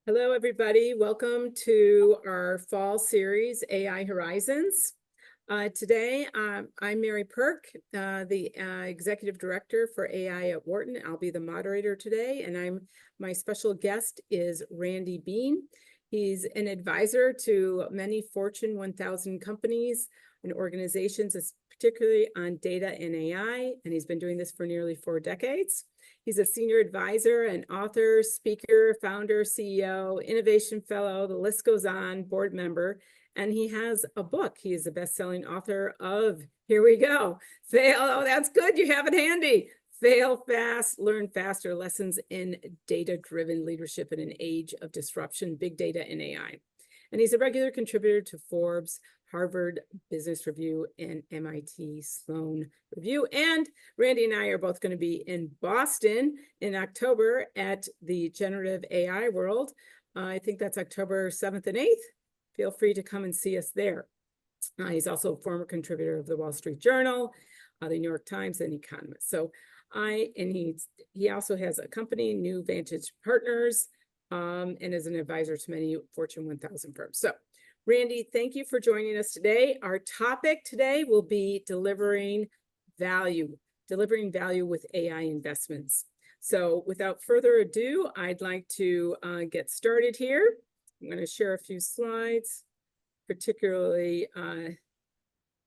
Hello, everybody. Welcome to our fall series, AI Horizons. Today, I'm Mary Perk, the Executive Director for AI at Wharton. I'll be the moderator today, and my special guest is Randy Bean. He's an advisor to many Fortune 1000 companies and organizations, particularly on data and AI, and he's been doing this for nearly 4 decades. He's a senior advisor and author, speaker, founder, CEO, innovation fellow, the list goes on, board member, and he has a book. He is a best-selling author of, here we go, Fail, oh, that's good, you have it handy. Fail Fast, Learn Faster, Lessons in Data-Driven Leadership in an Age of Disruption, Big Data and AI. And he's a regular contributor to Forbes, Harvard Business Review, and MIT Sloan Review. And Randy and I are both going to be in Boston in October at the Generative AI World. I think that's October 7th and 8th. Feel free to come and see us there. He's also a former contributor of the Wall Street Journal, the New York Times, and Economist. So he also has a company, New Vantage Partners, and is an advisor to many Fortune 1000 firms. So, Randy, thank you for joining us today. Our topic today will be delivering value with AI investments. So, without further ado, I'd like to get started here. I'm going to share a few slides, particularly.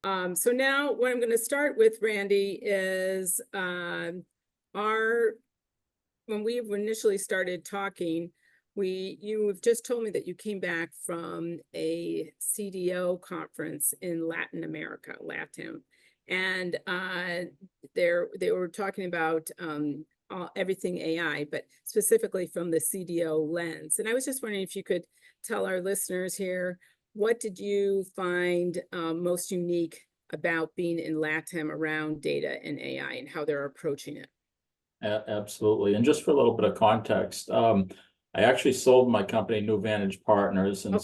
So now what I'm going to start with, Randy, is when we initially started talking, you've just told me that you came back from a CDO conference in Latin America, LATAM, and they were talking about everything AI, but specifically from the CDO lens. And I was just wondering if you could tell our listeners here, what did you find most unique about being in LATAM around data and AI and how they're approaching it? Absolutely. And just for a little bit of context, I actually sold my company, New Vantage Partners, and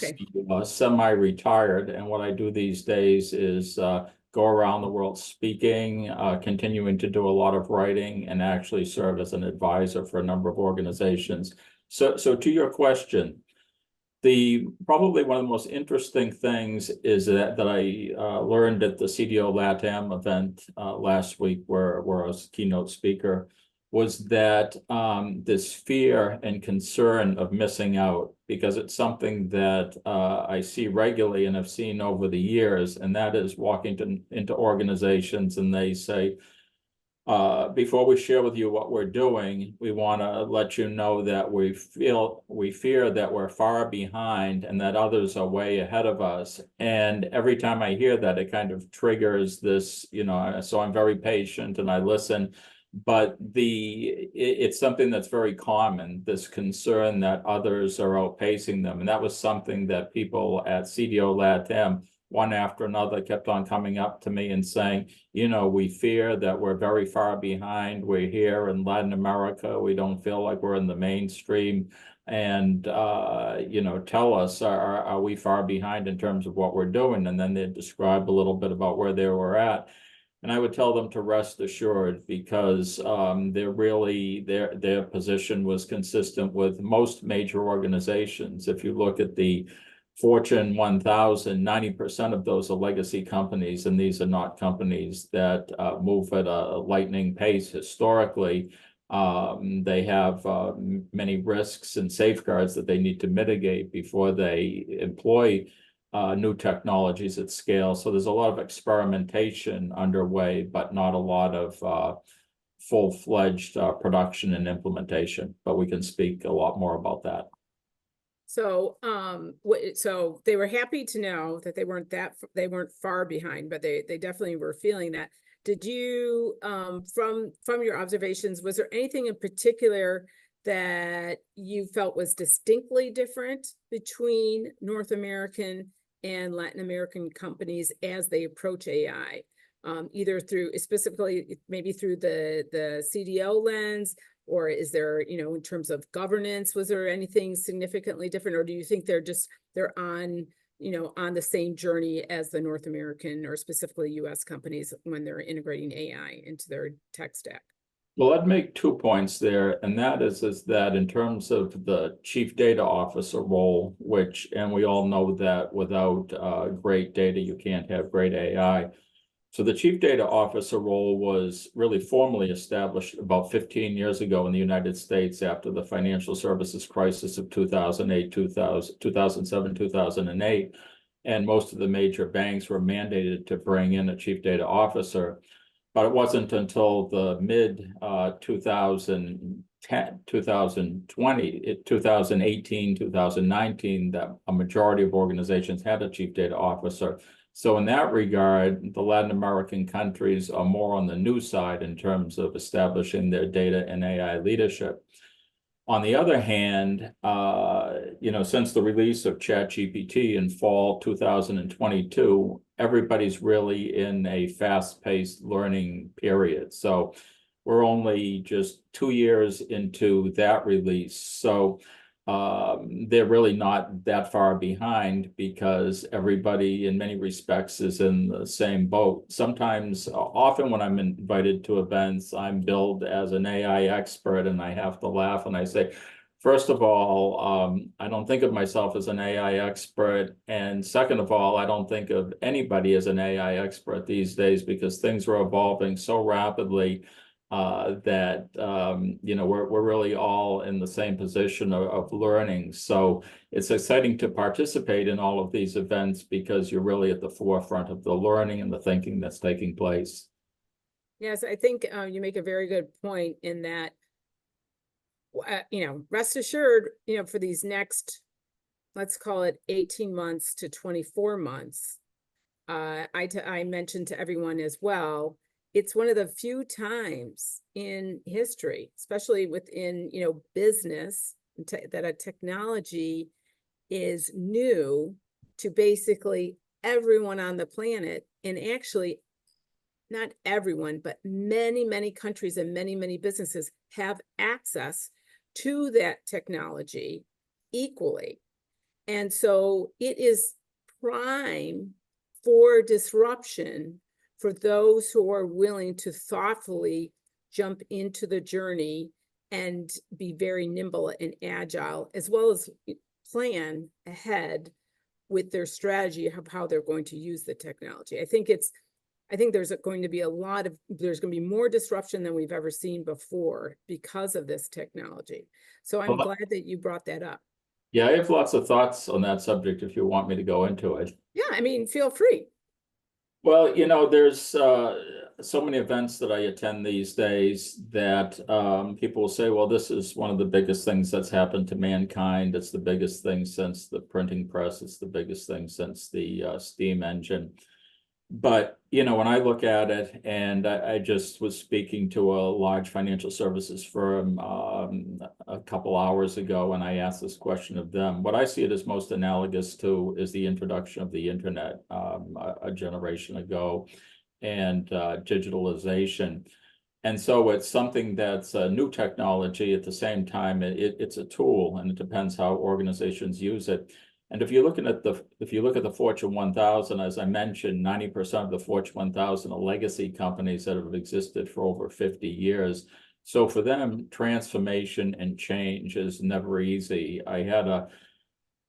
semi-retired. And what I do these days is go around the world speaking, continuing to do a lot of writing, and actually serve as an advisor for a number of organizations. So to your question, probably one of the most interesting things is that I learned at the CDO LATAM event last week, where I was a keynote speaker, was that this fear and concern of missing out, because it's something that I see regularly and have seen over the years, and that is walking into organizations and they say, before we share with you what we're doing, we want to let you know that we fear that we're far behind and that others are way ahead of us. And every time I hear that, it kind of triggers this, so I'm very patient and I listen. But it's something that's very common, this concern that others are outpacing them. And that was something that people at CDO LATAM, one after another, kept on coming up to me and saying, we fear that we're very far behind. We're here in Latin America. We don't feel like we're in the mainstream. And, tell us, are we far behind in terms of what we're doing? And then they'd describe a little bit about where they were at. And I would tell them to rest assured, because their position was consistent with most major organizations. If you look at the Fortune 1000, 90% of those are legacy companies, and these are not companies that move at a lightning pace historically. They have many risks and safeguards that they need to mitigate before they employ new technologies at scale. So there's a lot of experimentation underway, but not a lot of full-fledged production and implementation. But we can speak a lot more about that. So, so they were happy to know that they weren't far behind, but they definitely were feeling that. Did you, from your observations, was there anything in particular that you felt was distinctly different between North American and Latin American companies as they approach AI, either specifically maybe through the CDO lens, or is there, in terms of governance, was there anything significantly different, or do you think they're on the same journey as the North American or specifically US companies when they're integrating AI into their tech stack? Well, I'd make 2 points there, and that is that in terms of the chief data officer role, and we all know that without great data, you can't have great AI. So the chief data officer role was really formally established about 15 years ago in the United States after the financial services crisis of 2008, 2007, 2008. And most of the major banks were mandated to bring in a chief data officer. But it wasn't until the mid 2010, 2020, 2018, 2019 that a majority of organizations had a chief data officer. So in that regard, the Latin American countries are more on the new side in terms of establishing their data and AI leadership. On the other hand, since the release of ChatGPT in fall 2022, everybody's really in a fast-paced learning period. So we're only just 2 years into that release. So they're really not that far behind because everybody in many respects is in the same boat. Sometimes, often when I'm invited to events, I'm billed as an AI expert and I have to laugh and I say, first of all, I don't think of myself as an AI expert. And second of all, I don't think of anybody as an AI expert these days because things are evolving so rapidly that we're really all in the same position of learning. So it's exciting to participate in all of these events because you're really at the forefront of the learning and the thinking that's taking place. Yes, I think you make a very good point in that, rest assured, for these next, let's call it 18 months to 24 months, I mentioned to everyone as well, it's one of the few times in history, especially within, business, that a technology is new to basically everyone on the planet. And actually, not everyone, but many, many countries and many, many businesses have access to that technology equally. And so it is prime for disruption for those who are willing to thoughtfully jump into the journey and be very nimble and agile, as well as plan ahead with their strategy of how they're going to use the technology. I think there's going to be there's going to be more disruption than we've ever seen before because of this technology. So I'm glad that you brought that up. Yeah, I have lots of thoughts on that subject if you want me to go into it. Yeah, feel free. Well, there's so many events that I attend these days that people will say, well, this is one of the biggest things that's happened to mankind. It's the biggest thing since the printing press. It's the biggest thing since the steam engine. But, when I look at it, and I just was speaking to a large financial services firm a couple hours ago, and I asked this question of them. What I see it as most analogous to is the introduction of the internet a generation ago and digitalization. And so it's something that's a new technology. At the same time, it's a tool, and it depends how organizations use it. And if you look at the Fortune 1000, as I mentioned, 90% of the Fortune 1000 are legacy companies that have existed for over 50 years. So for them, transformation and change is never easy. I had a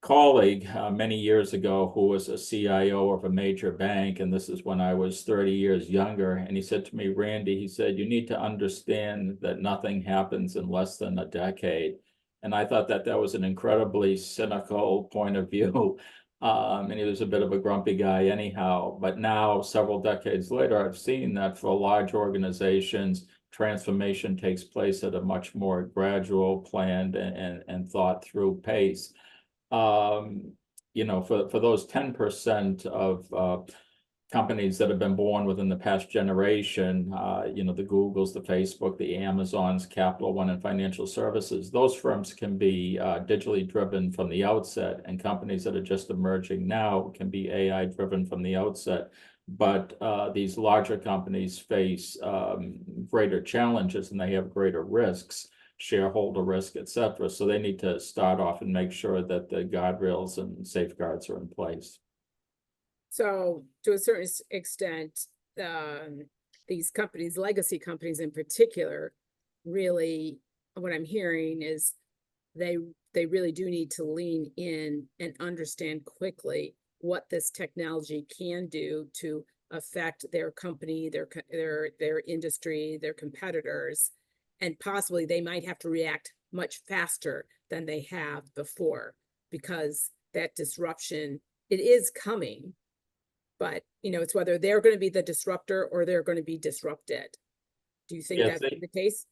colleague many years ago who was a CIO of a major bank, and this is when I was 30 years younger. And he said to me, Randy, he said, you need to understand that nothing happens in less than a decade. And I thought that was an incredibly cynical point of view. And he was a bit of a grumpy guy anyhow. But now, several decades later, I've seen that for large organizations, transformation takes place at a much more gradual, planned, and thought through pace. For those 10% of companies that have been born within the past generation, the Googles, the Facebook, the Amazons, Capital One, and financial services, those firms can be digitally driven from the outset, and companies that are just emerging now can be AI driven from the outset. But these larger companies face greater challenges and they have greater risks, shareholder risk, et cetera. So they need to start off and make sure that the guardrails and safeguards are in place. So to a certain extent, these companies, legacy companies in particular, really, what I'm hearing is they they really do need to lean in and understand quickly what this technology can do to affect their company, their industry, their competitors, and possibly they might have to react much faster than they have before because that disruption, it is coming, but it's whether they're going to be the disruptor or they're going to be disrupted. Do you think Yes, that's the case?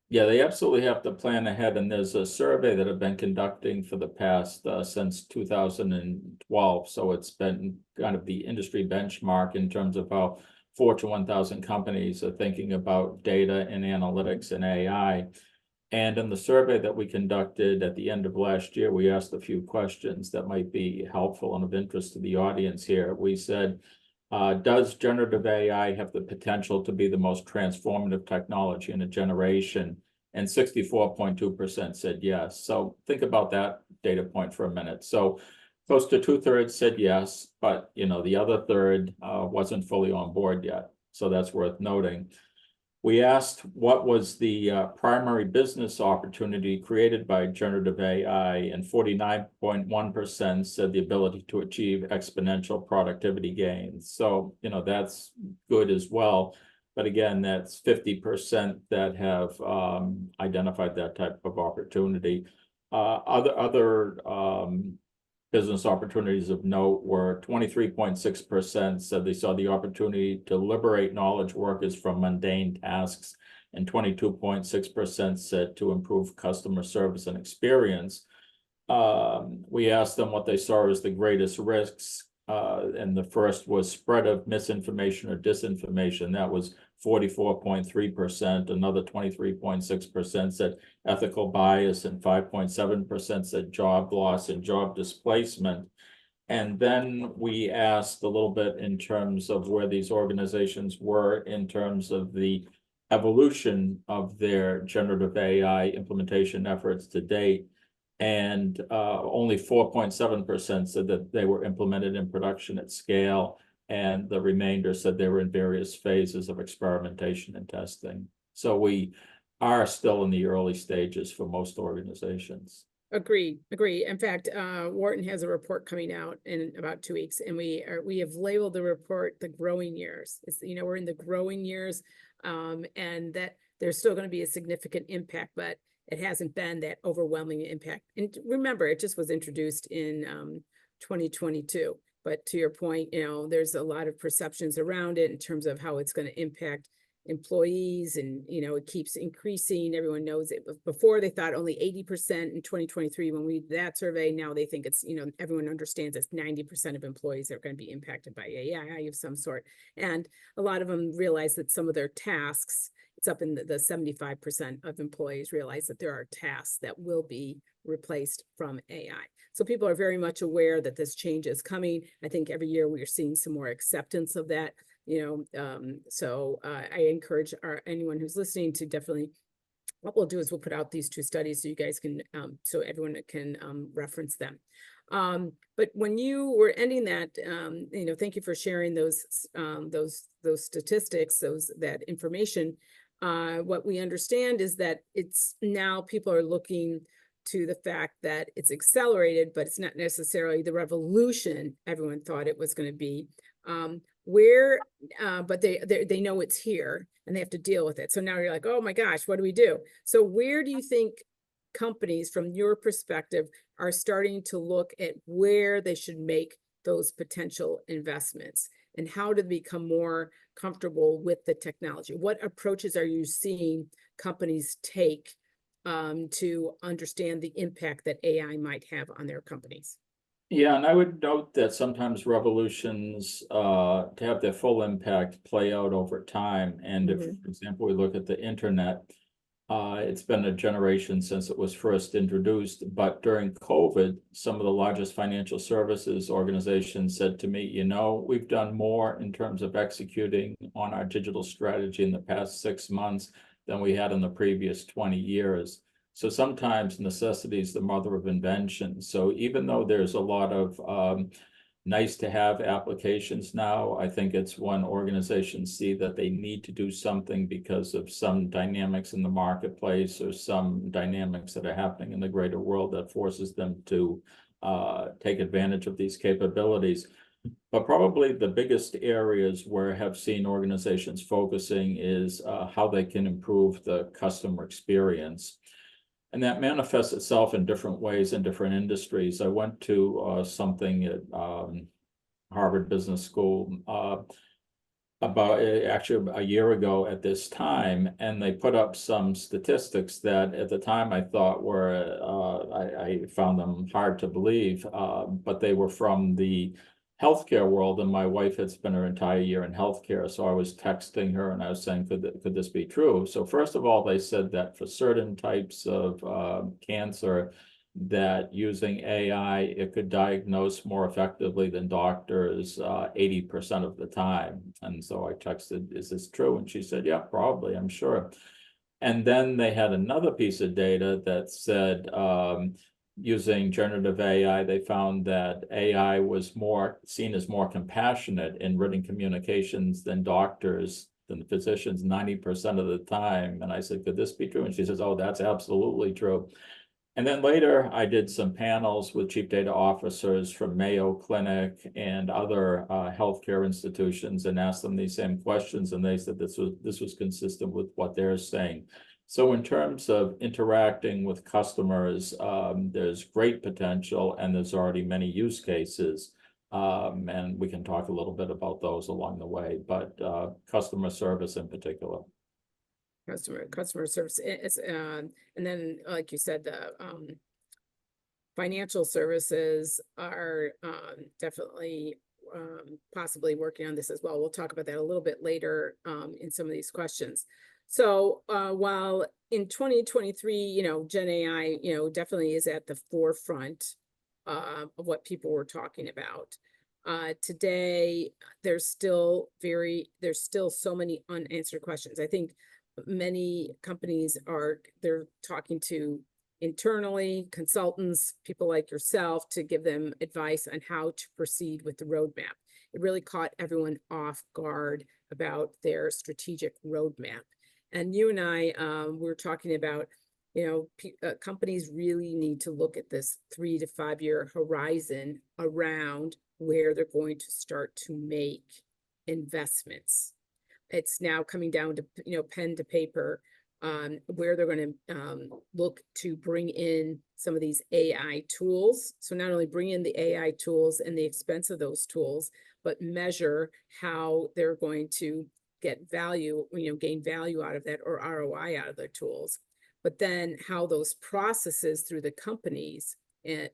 yeah, they absolutely have to plan ahead, and there's a survey that I've been conducting for the past, since 2012. So it's been kind of the industry benchmark in terms of how Fortune 1000 companies are thinking about data and analytics and AI. And in the survey that we conducted at the end of last year, we asked a few questions that might be helpful and of interest to the audience here. We said, does generative AI have the potential to be the most transformative technology in a generation? And 64.2% said yes. So think about that data point for a minute. So close to 2/3 said yes, but the other third wasn't fully on board yet. So that's worth noting. We asked what was the primary business opportunity created by generative AI, and 49.1% said the ability to achieve exponential productivity gains. So, that's good as well. But again, that's 50% that have identified that type of opportunity. Other business opportunities of note were 23.6% said they saw the opportunity to liberate knowledge workers from mundane tasks, and 22.6% said to improve customer service and experience. We asked them what they saw as the greatest risks, and the first was spread of misinformation or disinformation. That was 44.3%. Another 23.6% said ethical bias, and 5.7% said job loss and job displacement. And then we asked a little bit in terms of where these organizations were in terms of the evolution of their generative AI implementation efforts to date. And only 4.7% said that they were implemented in production at scale, and the remainder said they were in various phases of experimentation and testing. So we are still in the early stages for most organizations. Agree. In fact, Wharton has a report coming out in about 2 weeks, and we have labeled the report the growing years. It's, we're in the growing years, and that there's still going to be a significant impact, but it hasn't been that overwhelming impact. And remember, it just was introduced in 2022. But to your point, there's a lot of perceptions around it in terms of how it's going to impact employees, and it keeps increasing. Everyone knows it. Before, they thought only 80% in 2023 when we did that survey. Now they think it's, everyone understands it's 90% of employees that are going to be impacted by AI of some sort. And a lot of them realize that some of their tasks, it's up in the 75% of employees realize that there are tasks that will be replaced from AI. So people are very much aware that this change is coming. I think every year we are seeing some more acceptance of that. So I encourage anyone who's listening to definitely, what we'll do is we'll put out these 2 studies so you guys can, so everyone can reference them. But when you were ending that, thank you for sharing those statistics, that information. What we understand is that it's now people are looking to the fact that it's accelerated, but it's not necessarily the revolution everyone thought it was going to be. But they know it's here and they have to deal with it. So now you're like, oh my gosh, what do we do? So where do you think companies, from your perspective, are starting to look at where they should make those potential investments, and how to become more comfortable with the technology? What approaches are you seeing companies take to understand the impact that AI might have on their companies? Yeah, and I would note that sometimes revolutions, to have their full impact, play out over time. And if, for example, we look at the internet, it's been a generation since it was first introduced. But during COVID, some of the largest financial services organizations said to me, we've done more in terms of executing on our digital strategy in the past 6 months than we had in the previous 20 years. So sometimes necessity is the mother of invention. So even though there's a lot of nice to have applications now. I think it's when organizations see that they need to do something because of some dynamics in the marketplace or some dynamics that are happening in the greater world that forces them to take advantage of these capabilities. But probably the biggest areas where I have seen organizations focusing is how they can improve the customer experience. And that manifests itself in different ways in different industries. I went to something at Harvard Business School about actually a year ago at this time, and they put up some statistics that at the time I thought were, I found them hard to believe, but they were from the healthcare world, and my wife had spent her entire year in healthcare. So I was texting her and I was saying, could this be true? So first of all, they said that for certain types of cancer, that using AI, it could diagnose more effectively than doctors 80% of the time. And so I texted, is this true? And she said, yeah, probably, I'm sure. And then they had another piece of data that said, using generative AI, they found that AI was seen as more compassionate in written communications than doctors, than physicians 90% of the time. And I said, could this be true? And she says, oh, that's absolutely true. And then later, I did some panels with chief data officers from Mayo Clinic and other healthcare institutions and asked them these same questions. And they said this was consistent with what they're saying. So in terms of interacting with customers, there's great potential and there's already many use cases. And we can talk a little bit about those along the way, but customer service in particular. Customer service is, and then, like you said, the financial services are definitely possibly working on this as well. We'll talk about that a little bit later in some of these questions. So while in 2023, Gen AI, definitely is at the forefront of what people were talking about. Today, there's still so many unanswered questions. I think many companies they're talking to internally consultants, people like yourself, to give them advice on how to proceed with the roadmap. It really caught everyone off guard about their strategic roadmap. And you and I were talking about, companies really need to look at this 3 to 5 year horizon around where they're going to start to make investments. It's now coming down to, pen to paper, where they're going to look to bring in some of these AI tools. So not only bring in the AI tools and the expense of those tools, but measure how they're going to get value, gain value out of that, or ROI out of their tools. But then how those processes through the companies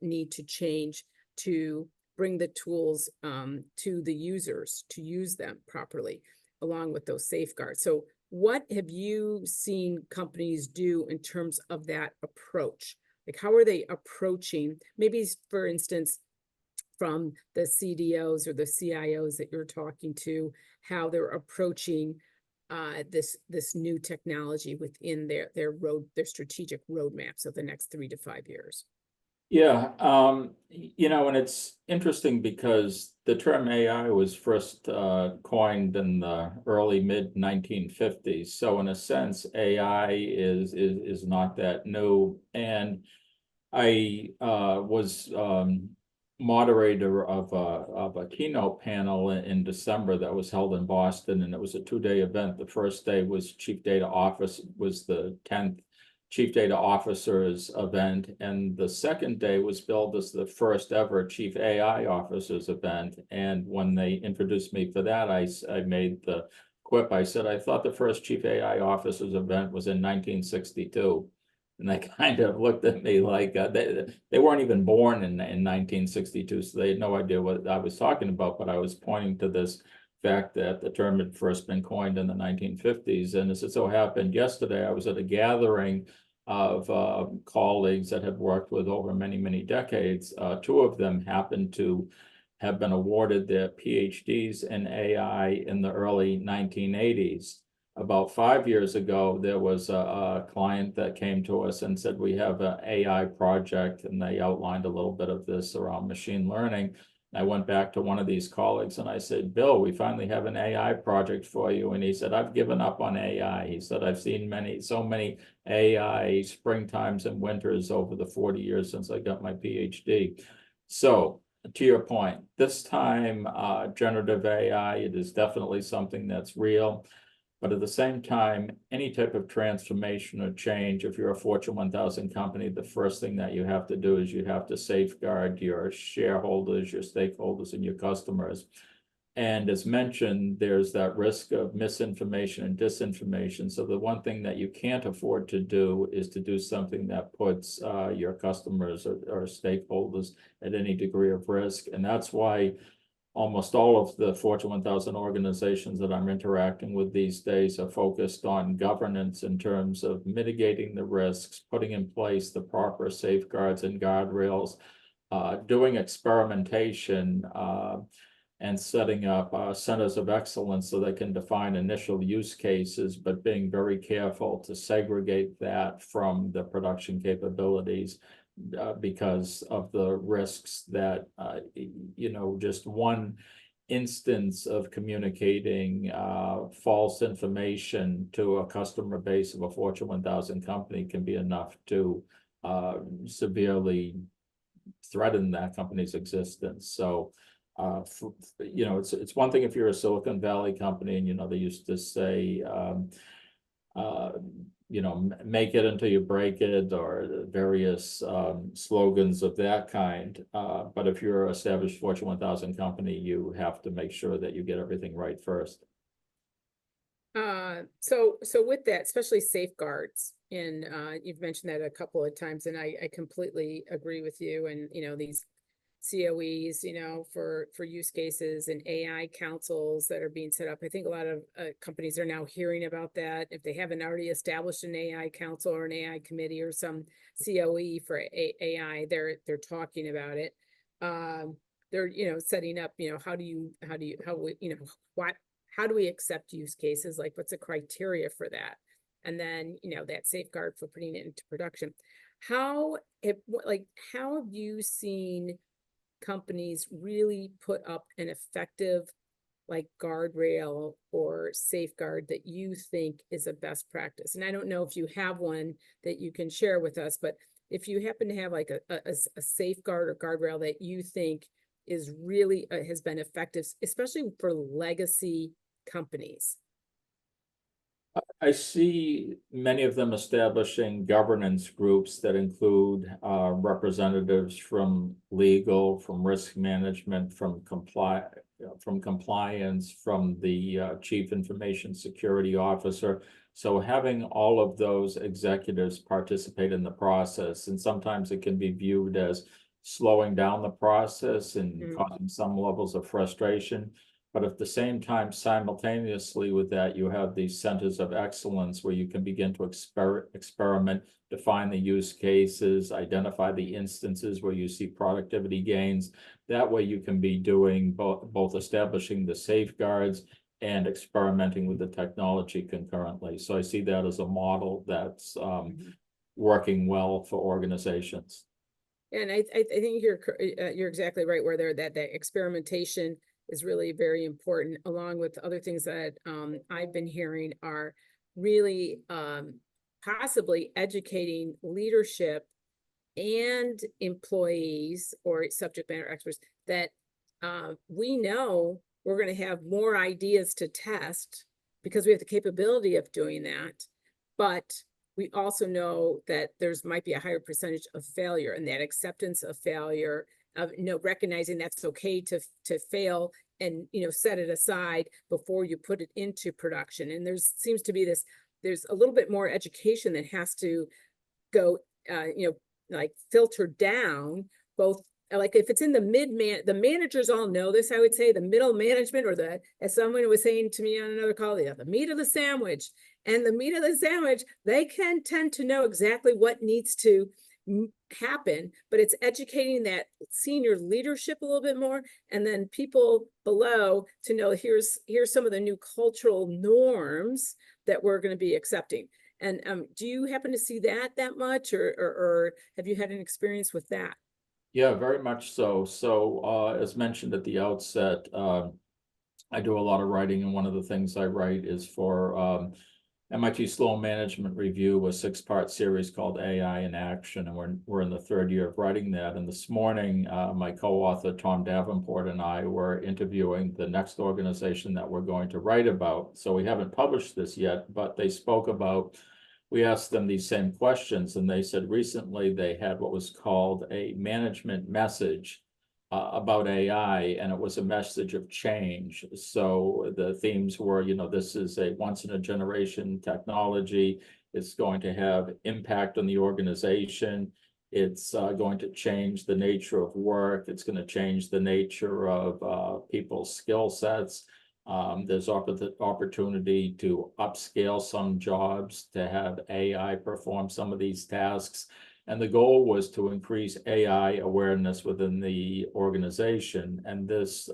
need to change to bring the tools to the users to use them properly, along with those safeguards. So what have you seen companies do in terms of that approach? Like, how are they approaching, maybe, for instance, from the CDOs or the CIOs that you're talking to, how they're approaching this new technology within their strategic roadmaps of the next 3 to 5 years? Yeah, and it's interesting because the term AI was first coined in the early mid 1950s. So in a sense, AI is not that new. And I was moderator of a keynote panel in December that was held in Boston, and it was a 2-day event. The first day was the 10th Chief Data Officers event, and the second day was billed as the first ever Chief AI Officers event. And when they introduced me for that, I made the quip. I said, I thought the first Chief AI Officers event was in 1962. And they kind of looked at me like they weren't even born in 1962, so they had no idea what I was talking about. But I was pointing to this fact that the term had first been coined in the 1950s. And as it so happened, yesterday I was at a gathering of colleagues that had worked with over many, many decades. 2 of them happened to have been awarded their PhDs in AI in the early 1980s. About 5 years ago, there was a client that came to us and said, we have an AI project, and they outlined a little bit of this around machine learning. I went back to one of these colleagues and I said, Bill, we finally have an AI project for you. And he said, I've given up on AI. He said, I've seen so many AI springtimes and winters over the 40 years since I got my PhD. So to your point, this time, generative AI, it is definitely something that's real. But at the same time, any type of transformation or change, if you're a Fortune 1000 company, the first thing that you have to do is you have to safeguard your shareholders, your stakeholders, and your customers. And as mentioned, there's that risk of misinformation and disinformation. So the one thing that you can't afford to do is to do something that puts your customers or stakeholders at any degree of risk. And that's why almost all of the Fortune 1000 organizations that I'm interacting with these days are focused on governance in terms of mitigating the risks, putting in place the proper safeguards and guardrails, doing experimentation, and setting up centers of excellence so they can define initial use cases, but being very careful to segregate that from the production capabilities. Because of the risks that, just one instance of communicating false information to a customer base of a Fortune 1000 company can be enough to severely threaten that company's existence. So, it's one thing if you're a Silicon Valley company and, they used to say, make it until you break it, or various slogans of that kind. But if you're an established Fortune 1000 company, you have to make sure that you get everything right first. So with that, especially safeguards, and you've mentioned that a couple of times, and I completely agree with you. And these COEs, for use cases, and AI councils that are being set up. I think a lot of companies are now hearing about that. If they haven't already established an AI council or an AI committee or some COE for AI, they're talking about it. They're setting up. How do we accept use cases? Like, what's the criteria for that? And then that safeguard for putting it into production. How have you seen companies really put up an effective guardrail or safeguard that you think is a best practice? And I don't know if you have one that you can share with us, but if you happen to have a safeguard or guardrail that you think is really has been effective, especially for legacy companies. I see many of them establishing governance groups that include representatives from legal, from risk management, from compliance, from the chief information security officer. So having all of those executives participate in the process, and sometimes it can be viewed as slowing down the process and causing some levels of frustration. But at the same time, simultaneously with that, you have these centers of excellence where you can begin to experiment, define the use cases, identify the instances where you see productivity gains. That way you can be doing both establishing the safeguards and experimenting with the technology concurrently. So I see that as a model that's working well for organizations. And I think you're exactly right, where that experimentation is really very important, along with other things that I've been hearing are really possibly educating leadership and employees or subject matter experts that we know we're going to have more ideas to test because we have the capability of doing that. But we also know that might be a higher percentage of failure, and that acceptance of failure, of recognizing that's okay to fail, and set it aside before you put it into production. And seems to be there's a little bit more education that has to go filter down, both if it's in the managers all know this, I would say the middle management, or as someone was saying to me on another call, the meat of the sandwich. And the meat of the sandwich, they can tend to know exactly what needs to happen, but it's educating that senior leadership a little bit more, and then people below to know here's some of the new cultural norms that we're going to be accepting. And do you happen to see that much, or have you had an experience with that? Yeah, very much so. So, as mentioned at the outset, I do a lot of writing, and one of the things I write is for MIT Sloan Management Review, a 6-part series called AI in Action, and we're in the 3rd year of writing that. And this morning, my co-author Tom Davenport and I were interviewing the next organization that we're going to write about. So we haven't published this yet, but they spoke about. We asked them these same questions, and they said recently they had what was called a management message about AI, and it was a message of change. So the themes were, this is a once in a generation technology. It's going to have impact on the organization. It's going to change the nature of work. It's going to change the nature of people's skill sets. There's opportunity to upscale some jobs, to have AI perform some of these tasks. And the goal was to increase AI awareness within the organization. And this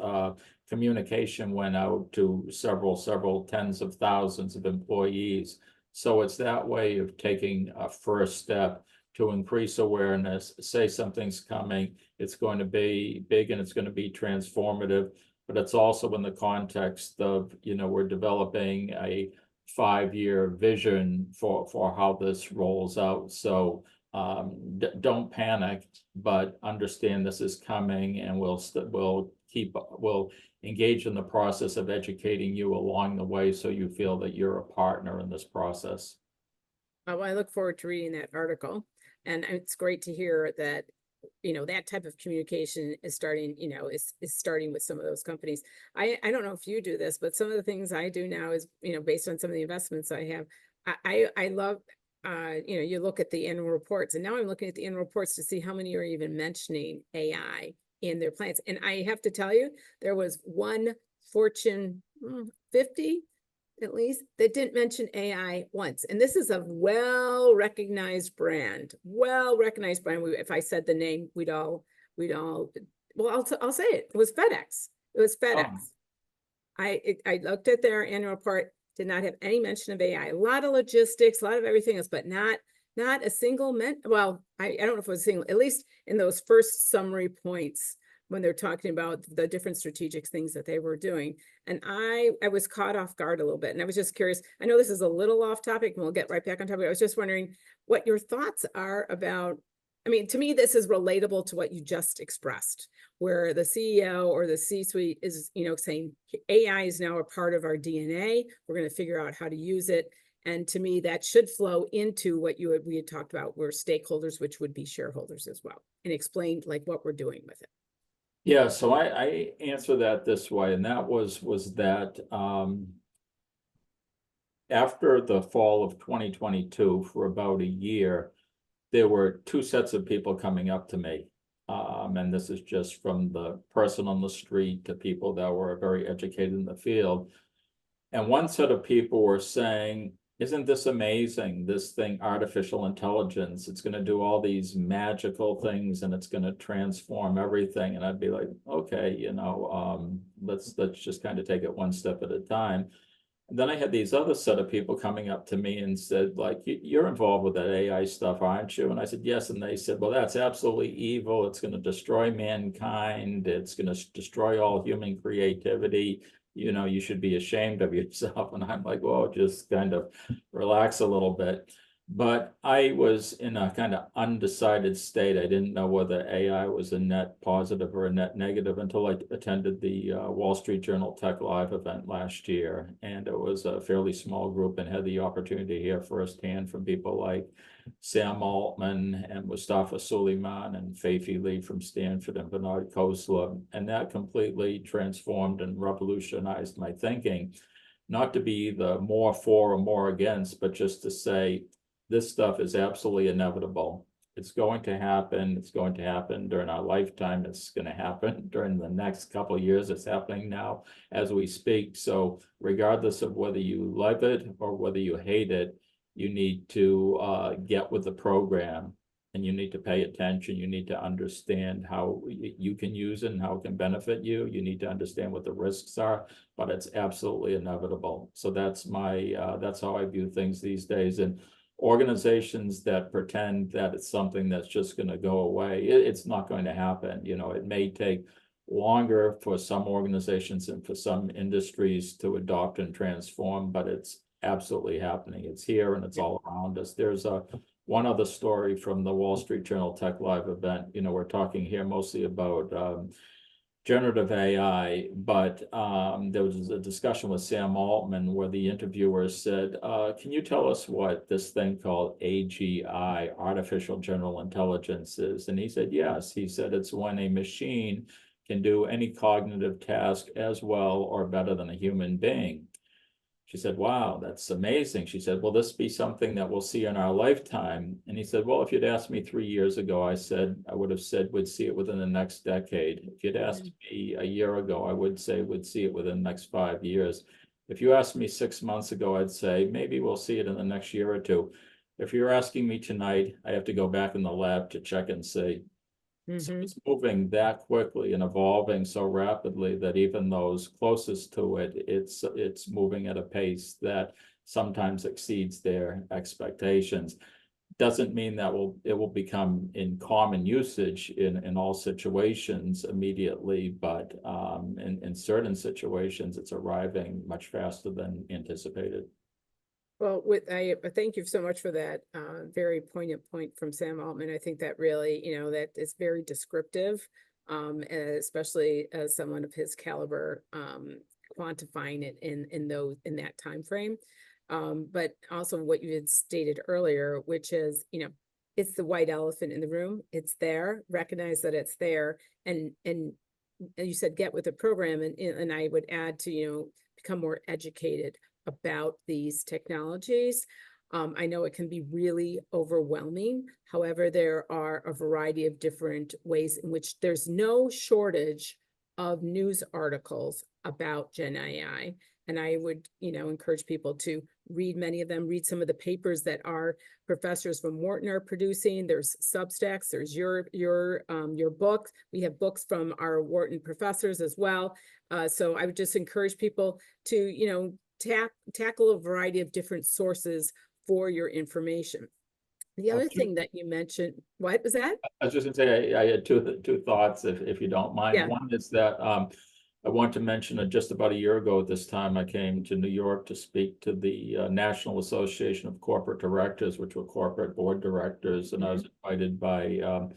communication went out to several tens of thousands of employees. So it's that way of taking a first step to increase awareness, say something's coming, it's going to be big and it's going to be transformative, but it's also in the context of, we're developing a 5-year vision for how this rolls out. So don't panic, but understand this is coming, and we'll engage in the process of educating you along the way, so you feel that you're a partner in this process. Well, I look forward to reading that article, and it's great to hear that, that type of communication is starting, is starting with some of those companies. I don't know if you do this, but some of the things I do now is, based on some of the investments I have, I love, you look at the annual reports, and now I'm looking at the annual reports to see how many are even mentioning AI in their plans. And I have to tell you, there was one Fortune 50 at least that didn't mention AI once. And this is a well-recognized brand. If I said the name, we'd all, well, I'll say it. It was FedEx. It was FedEx. I looked at their annual report, did not have any mention of AI. A lot of logistics, a lot of everything else, but not a single well, I don't know if it was a single, at least in those first summary points when they're talking about the different strategic things that they were doing. And I was caught off guard a little bit. And I was just curious. I know this is a little off topic, and we'll get right back on topic. I was just wondering what your thoughts are about. I mean, to me, this is relatable to what you just expressed, where the CEO or the C-suite is, saying AI is now a part of our DNA. We're going to figure out how to use it. And to me, that should flow into what we had talked about, where stakeholders, which would be shareholders as well, and explain like what we're doing with it. Yeah, so I answer that this way, and that was that after the fall of 2022, for about a year, there were 2 sets of people coming up to me. And this is just from the person on the street to people that were very educated in the field. And one set of people were saying, isn't this amazing, this thing, artificial intelligence, it's going to do all these magical things and it's going to transform everything. And I'd be like, okay, let's just kind of take it one step at a time. And then I had these other set of people coming up to me and said, like, you're involved with that AI stuff, aren't you? And I said, yes. And they said, well, that's absolutely evil. It's going to destroy mankind. It's going to destroy all human creativity. You should be ashamed of yourself. And I'm like, well, just kind of relax a little bit. But I was in a kind of undecided state. I didn't know whether AI was a net positive or a net negative until I attended the Wall Street Journal Tech Live event last year. And it was a fairly small group, and had the opportunity to hear firsthand from people like Sam Altman and Mustafa Suleyman and Fei-Fei Li from Stanford and Bernard Kosler. And that completely transformed and revolutionized my thinking, not to be the more for or more against, but just to say, this stuff is absolutely inevitable. It's going to happen. It's going to happen during our lifetime. It's going to happen during the next couple of years. It's happening now as we speak. So regardless of whether you love it or whether you hate it, you need to get with the program, and you need to pay attention. You need to understand how you can use it and how it can benefit you. You need to understand what the risks are, but it's absolutely inevitable. So that's how I view things these days. And organizations that pretend that it's something that's just going to go away, it's not going to happen. You know, it may take longer for some organizations and for some industries to adopt and transform, but it's absolutely happening. It's here and it's all around us. There's one other story from the Wall Street Journal Tech Live event. You know, we're talking here mostly about generative AI, but there was a discussion with Sam Altman where the interviewer said, can you tell us what this thing called AGI, artificial general intelligence, is? And he said, yes. He said, it's when a machine can do any cognitive task as well or better than a human being. She said, wow, that's amazing. She said, will this be something that we'll see in our lifetime? And he said, well, if you'd asked me 3 years ago, I would have said we'd see it within the next decade. If you'd asked me a year ago, I would say we'd see it within the next 5 years. If you asked me 6 months ago, I'd say maybe we'll see it in the next year or two. If you're asking me tonight, I have to go back in the lab to check and see. So it's moving that quickly and evolving so rapidly that even those closest to it, it's moving at a pace that sometimes exceeds their expectations. Doesn't mean that it will become in common usage in all situations immediately, but in certain situations, it's arriving much faster than anticipated. Well, I thank you so much for that very poignant point from Sam Altman. I think that really, that is very descriptive, especially as someone of his caliber, quantifying it in that time frame. But also what you had stated earlier, which is, it's the white elephant in the room. It's there. Recognize that it's there, and you said get with the program, and I would add to become more educated about these technologies. I know it can be really overwhelming. However, there are a variety of different ways in which there's no shortage of news articles about Gen AI. And I would, encourage people to read many of them, read some of the papers that our professors from Wharton are producing. There's Substacks, there's your book. We have books from our Wharton professors as well. So I would just encourage people to, tackle a variety of different sources for your information. The other thing that you mentioned, what was that? I was just gonna say, I had two thoughts, if you don't mind. Yeah. One is that I want to mention that just about a year ago at this time, I came to New York to speak to the National Association of Corporate Directors, which were corporate board directors, and I was invited by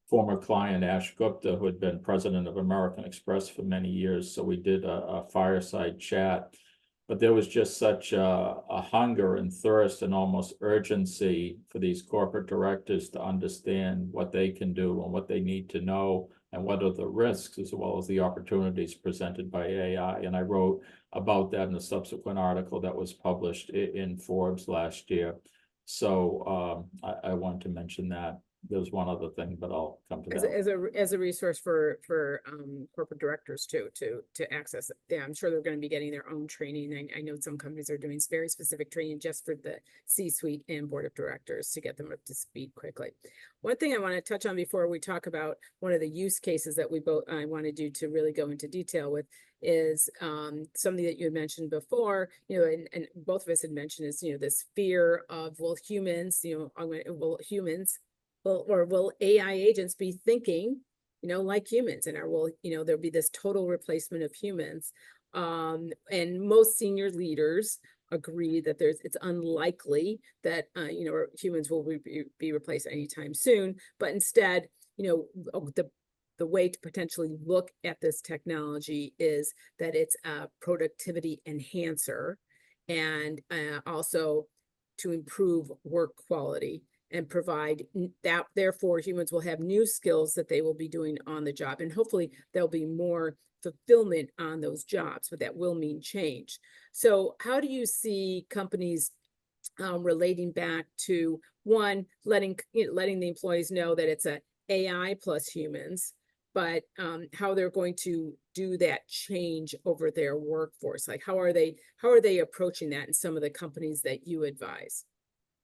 former client Ash Gupta, who had been president of American Express for many years. So we did a fireside chat. But there was just such a hunger and thirst and almost urgency for these corporate directors to understand what they can do and what they need to know and what are the risks as well as the opportunities presented by AI. And I wrote about that in a subsequent article that was published in Forbes last year. So I want to mention that. There's one other thing, but I'll come to that. As a resource for corporate directors too, to access it. Yeah, I'm sure they're going to be getting their own training. I know some companies are doing very specific training just for the C-suite and board of directors to get them up to speed quickly. One thing I want to touch on before we talk about one of the use cases that I wanted you to really go into detail with is something that you had mentioned before, and both of us had mentioned is, this fear of, will humans, will AI agents be thinking, like humans, and there'll be this total replacement of humans. And most senior leaders agree that it's unlikely that, humans will be replaced anytime soon, but instead, the way to potentially look at this technology is that it's a productivity enhancer and also to improve work quality and provide that. Therefore, humans will have new skills that they will be doing on the job. And hopefully there'll be more fulfillment on those jobs, but that will mean change. So how do you see companies relating back to, one, letting the employees know that it's a AI plus humans, but how they're going to do that change over their workforce? Like, how are they approaching that in some of the companies that you advise?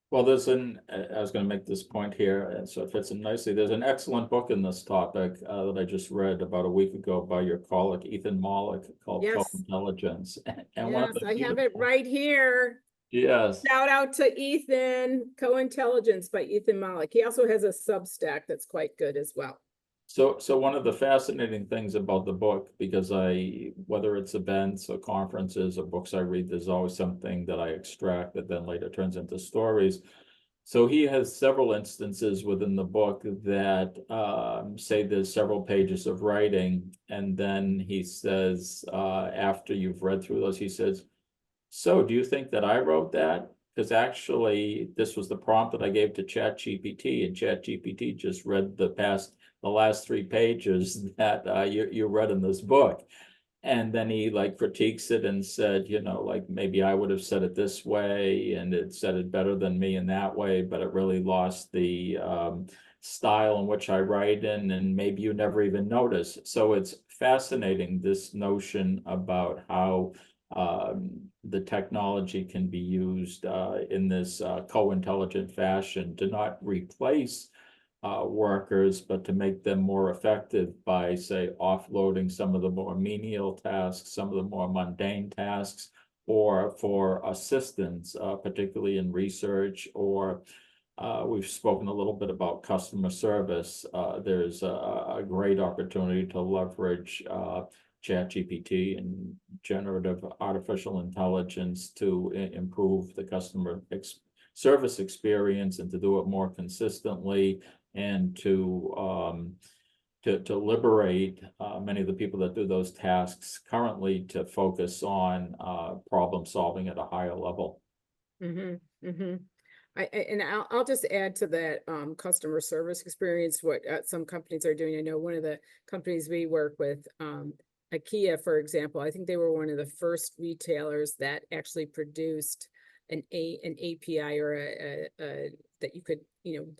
Well, I was going to make this point here, and so it fits in nicely. There's an excellent book in this topic that I just read about a week ago by your colleague, Ethan Mollick, called Yes. Co-Intelligence. And Yes, I have it right here. Yes. Shout out to Ethan, Co-Intelligence by Ethan Mollick. He also has a Substack that's quite good as well. So one of the fascinating things about the book, because whether it's events or conferences or books I read, there's always something that I extract that then later turns into stories. So he has several instances within the book that say there's several pages of writing, and then he says, after you've read through those, he says, so do you think that I wrote that? Because actually, this was the prompt that I gave to ChatGPT, and ChatGPT just read the last 3 pages that you read in this book. And then he like critiques it and said, like maybe I would have said it this way, and it said it better than me in that way, but it really lost the style in which I write in, and maybe you never even notice. So it's fascinating, this notion about how the technology can be used in this co-intelligent fashion to not replace workers, but to make them more effective by, say, offloading some of the more menial tasks, some of the more mundane tasks, or for assistance, particularly in research, or we've spoken a little bit about customer service. There's a great opportunity to leverage ChatGPT and generative artificial intelligence to improve the customer service experience, and to do it more consistently, and to liberate many of the people that do those tasks currently to focus on problem solving at a higher level. Mm-hmm, mm-hmm. And I'll just add to that customer service experience, what some companies are doing. I know one of the companies we work with, IKEA, for example, I think they were one of the first retailers that actually produced an API, or a that you could,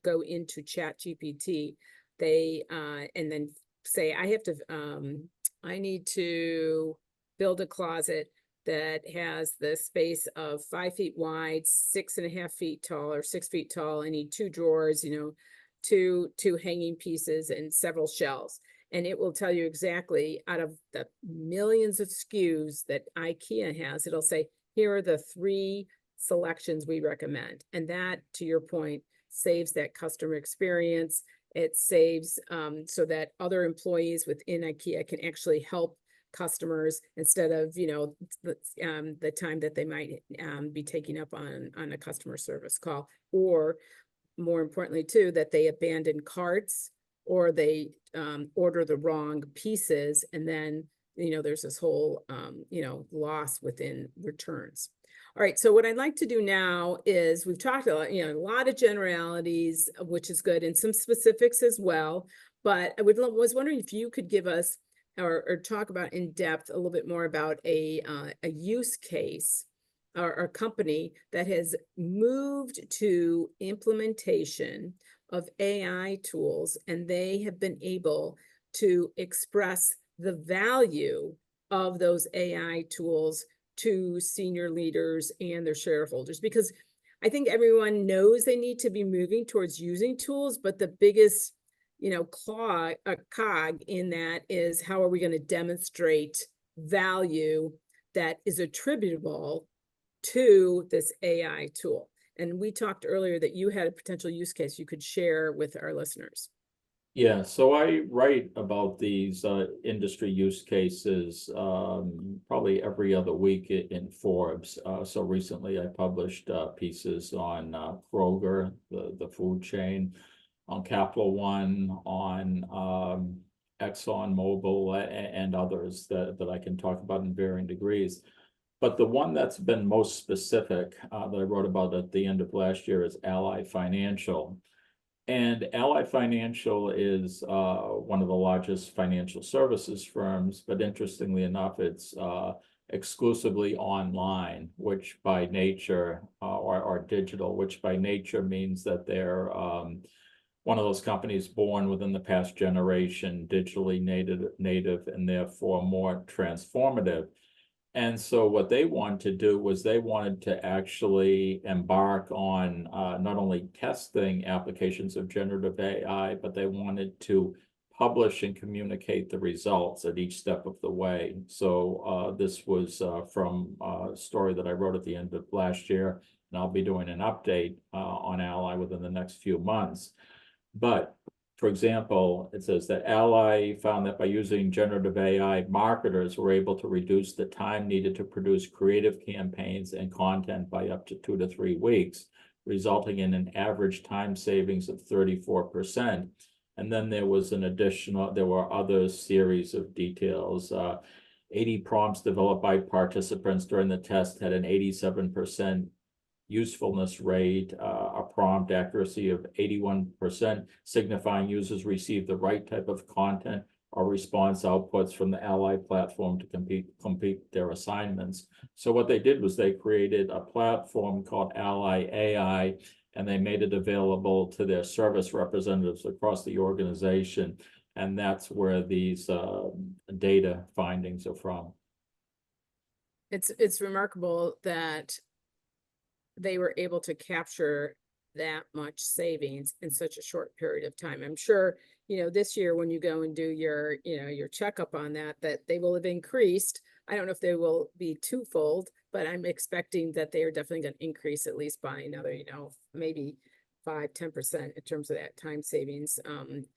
go into ChatGPT. They and then say, I need to build a closet that has the space of 5 feet wide, 6.5 feet tall, or 6 feet tall. I need 2 drawers, two hanging pieces, and several shelves. And it will tell you exactly, out of the millions of SKUs that IKEA has, it'll say, here are the 3 selections we recommend. And that, to your point, saves that customer experience. It saves so that other employees within IKEA can actually help customers, instead of the time that they might be taking up on a customer service call, or more importantly too, that they abandon carts, or they order the wrong pieces, and then there's this whole loss within returns. All right, so what I'd like to do now is, we've talked a lot of generalities, which is good, and some specifics as well, but I was wondering if you could give us, or talk about in depth a little bit more about a use case, or a company that has moved to implementation of AI tools, and they have been able to express the value of those AI tools to senior leaders and their shareholders. Because I think everyone knows they need to be moving towards using tools, but the biggest cog in that is, how are we going to demonstrate value that is attributable to this AI tool? And we talked earlier that you had a potential use case you could share with our listeners. Yeah, so I write about these industry use cases probably every other week in Forbes. So recently I published pieces on Kroger, the food chain, on Capital One, on ExxonMobil, and others that I can talk about in varying degrees. But the one that's been most specific that I wrote about at the end of last year is Ally Financial. And Ally Financial is one of the largest financial services firms, but interestingly enough, it's exclusively online, which by nature, or digital, which by nature means that they're one of those companies born within the past generation, digitally native, and therefore more transformative. And so what they wanted to do was, they wanted to actually embark on not only testing applications of generative AI, but they wanted to publish and communicate the results at each step of the way. So this was from a story that I wrote at the end of last year, and I'll be doing an update on Ally within the next few months. But for example, it says that Ally found that by using generative AI, marketers were able to reduce the time needed to produce creative campaigns and content by up to 2 to 3 weeks, resulting in an average time savings of 34%. And then there was there were other series of details. 80 prompts developed by participants during the test had an 87% usefulness rate, a prompt accuracy of 81%, signifying users received the right type of content or response outputs from the Ally platform to complete their assignments. So what they did was they created a platform called Ally AI, and they made it available to their service representatives across the organization. And that's where these data findings are from. It's remarkable that they were able to capture that much savings in such a short period of time. I'm sure, this year when you go and do your, your checkup on that they will have increased. I don't know if they will be twofold, but I'm expecting that they are definitely going to increase at least by another, maybe 5-10% in terms of that time savings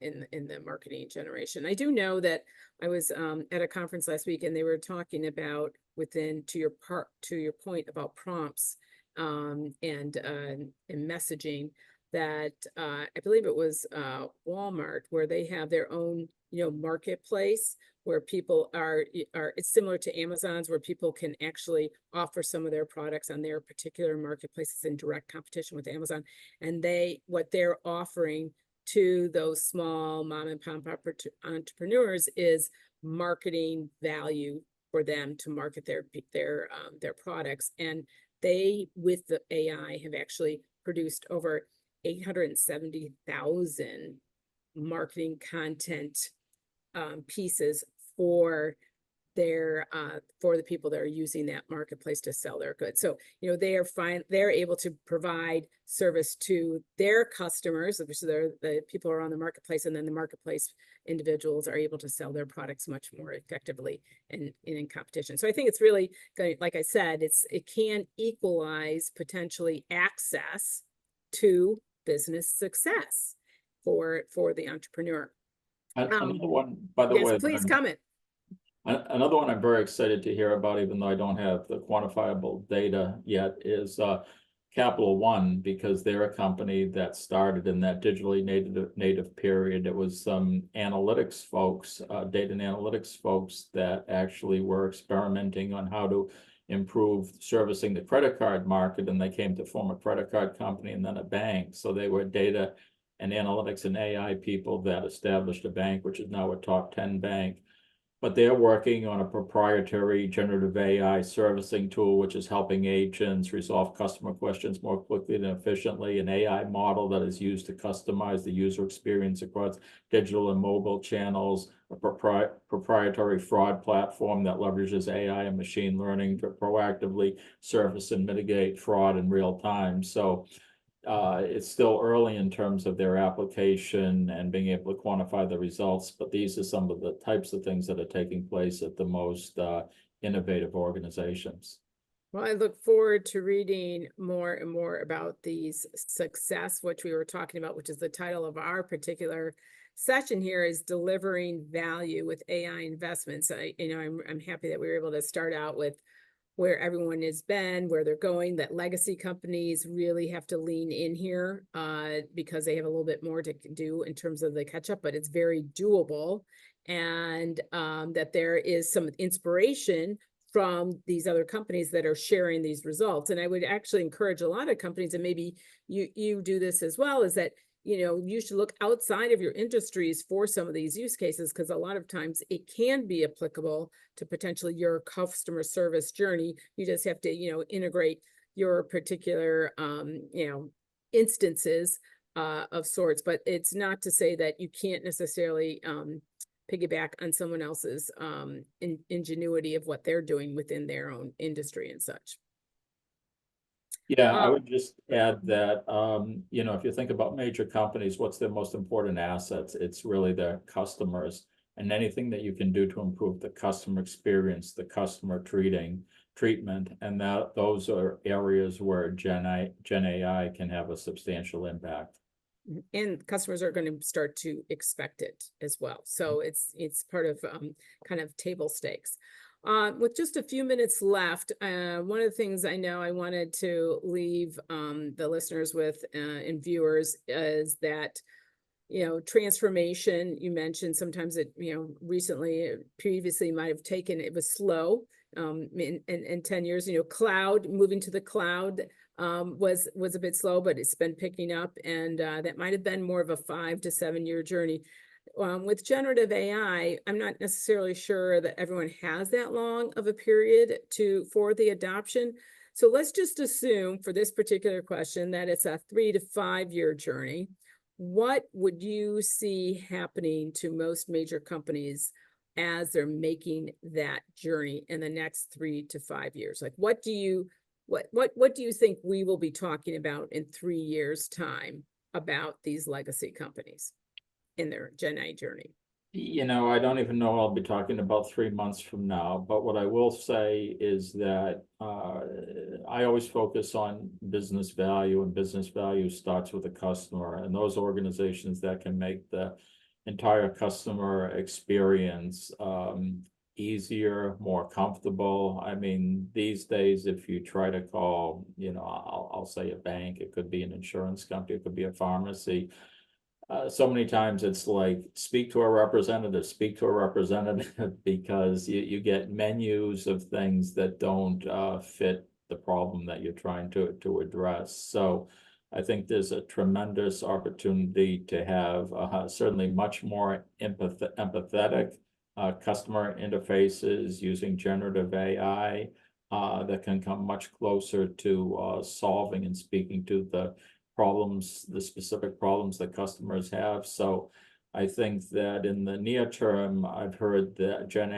in the marketing generation. I do know that I was at a conference last week, and they were talking about to your point about prompts and messaging, that I believe it was Walmart, where they have their own marketplace where people are it's similar to Amazon's, where people can actually offer some of their products on their particular marketplaces in direct competition with Amazon. And what they're offering to those small mom and pop entrepreneurs is marketing value for them to market their products. And they, with the AI, have actually produced over 870,000 marketing content pieces for the people that are using that marketplace to sell their goods. So they're able to provide service to their customers, which are the people who are on the marketplace, and then the marketplace individuals are able to sell their products much more effectively in competition. So I think it's really going, like I said, it can equalize potentially access to business success for the entrepreneur. Another one, by the way. Yes, please comment. Another one I'm very excited to hear about, even though I don't have the quantifiable data yet, is Capital One, because they're a company that started in that digitally native period. It was some analytics folks, data and analytics folks, that actually were experimenting on how to improve servicing the credit card market, and they came to form a credit card company and then a bank. So they were data and analytics and AI people that established a bank, which is now a top 10 bank. But they're working on a proprietary generative AI servicing tool, which is helping agents resolve customer questions more quickly and efficiently, an AI model that is used to customize the user experience across digital and mobile channels, a proprietary fraud platform that leverages AI and machine learning to proactively surface and mitigate fraud in real time. So it's still early in terms of their application and being able to quantify the results, but these are some of the types of things that are taking place at the most innovative organizations. Well, I look forward to reading more and more about these success, which we were talking about, which is the title of our particular session here, is delivering value with AI investments. I'm happy that we were able to start out with where everyone has been, where they're going, that legacy companies really have to lean in here because they have a little bit more to do in terms of the catch up, but it's very doable. And that there is some inspiration from these other companies that are sharing these results. And I would actually encourage a lot of companies, and maybe you do this as well, is that you should look outside of your industries for some of these use cases, because a lot of times it can be applicable to potentially your customer service journey. You just have to, integrate your particular, instances of sorts. But it's not to say that you can't necessarily piggyback on someone else's ingenuity of what they're doing within their own industry and such. Yeah, I would just add that, if you think about major companies, what's their most important assets? It's really their customers. And anything that you can do to improve the customer experience, the customer treatment, and those are areas where Gen AI can have a substantial impact. And customers are going to start to expect it as well. So it's part of kind of table stakes. With just a few minutes left, one of the things I know I wanted to leave the listeners with and viewers is that, transformation, you mentioned sometimes it, previously might have taken, it was slow in 10 years, moving to the cloud was a bit slow, but it's been picking up, and that might have been more of a 5 to 7 year journey. With generative AI, I'm not necessarily sure that everyone has that long of a period for the adoption. So let's just assume for this particular question that it's a 3 to 5 year journey. What would you see happening to most major companies as they're making that journey in the next 3 to 5 years? Like, what do you think we will be talking about in 3 years' time about these legacy companies in their Gen AI journey? I don't even know I'll be talking about 3 months from now, but what I will say is that I always focus on business value, and business value starts with the customer, and those organizations that can make the entire customer experience easier, more comfortable. I mean, these days, if you try to call, I'll say a bank, it could be an insurance company, it could be a pharmacy. So many times it's like, speak to a representative, because you get menus of things that don't fit the problem that you're trying to address. So I think there's a tremendous opportunity to have certainly much more empathetic customer interfaces using generative AI that can come much closer to solving and speaking to the specific problems that customers have. So I think that in the near term, I've heard that Gen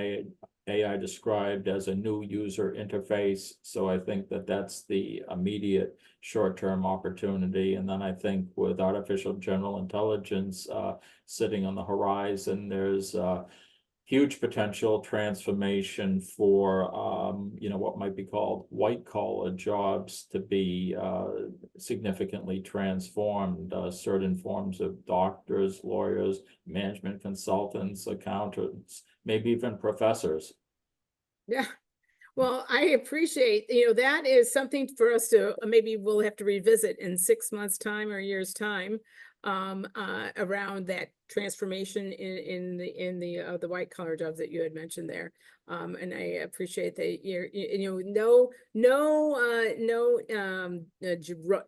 AI described as a new user interface. So I think that that's the immediate short-term opportunity. And then I think with artificial general intelligence sitting on the horizon, there's huge potential transformation for, what might be called white collar jobs to be significantly transformed. Certain forms of doctors, lawyers, management consultants, accountants, maybe even professors. Yeah. Well, I appreciate, that is something for us to, maybe we'll have to revisit in 6 months' time or a year's time, around that transformation in the white collar jobs that you had mentioned there. And I appreciate that no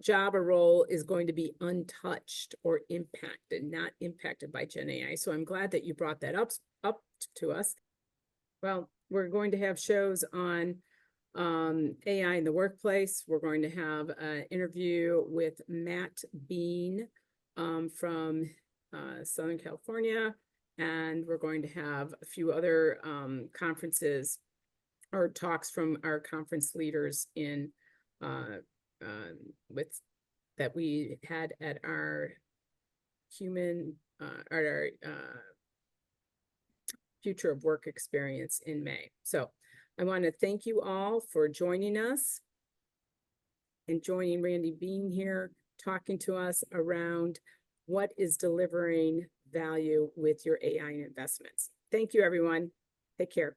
job or role is going to be untouched or not impacted by Gen AI. So I'm glad that you brought that up to us. Well, we're going to have shows on AI in the workplace. We're going to have an interview with Matt Bean from Southern California, and we're going to have a few other conferences or talks from our conference leaders in that we had at our Future of Work experience in May. So I want to thank you all for joining us and joining Randy Bean here, talking to us around what is delivering value with your AI investments. Thank you, everyone. Take care.